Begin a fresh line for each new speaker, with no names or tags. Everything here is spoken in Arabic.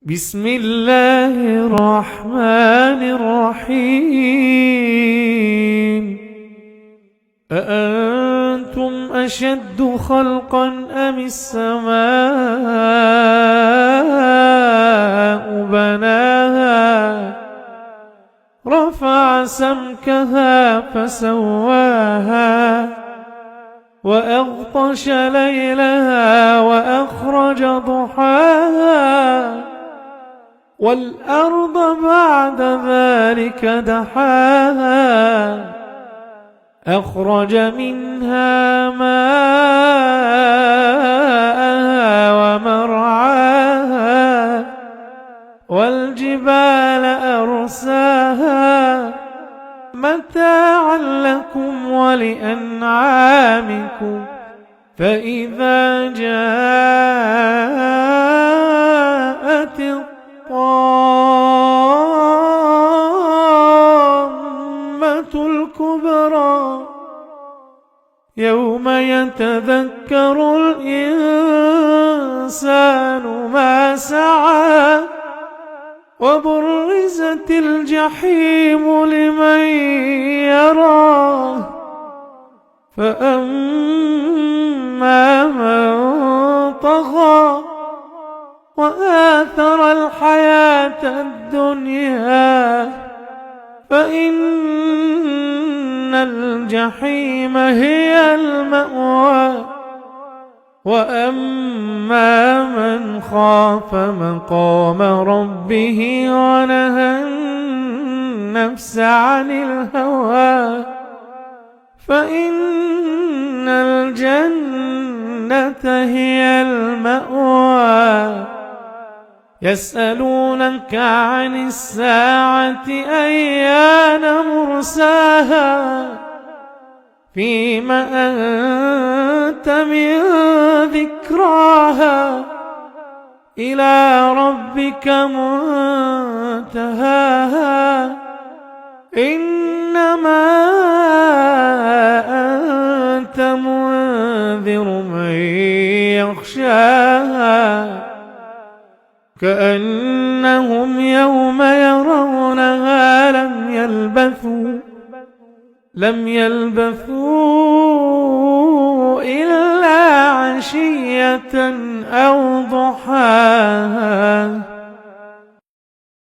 بسم الله الرحمن الرحيم أأنتم أشد خلقا أم السماء بناها رفع سمكها فسواها وأغطش ليلها وأخرج ضحاها والأرض بعد ذلك دحاها أخرج منها ماءها ومرعاها والجبال أرساها متاعا لكم ولأنعامكم فإذا جاءت الطامة الكبرى يوم يتذكر الإنسان ما سعى وبرزت الجحيم لمن يراه فأما من طغى وآثر الحياة الدنيا فإن الجحيم هي المأوى وأما من خاف مقام ربه ونهى النفس عن الهوى فإن الجنة هي المأوى يسألونك عن الساعة أيان مرساها فيم أنت من ذكراها إلى ربك منتهاها إنما أنت منذر من يخشاها كأنهم يوم يرونها لم يلبثوا إلا عشية أو ضحاها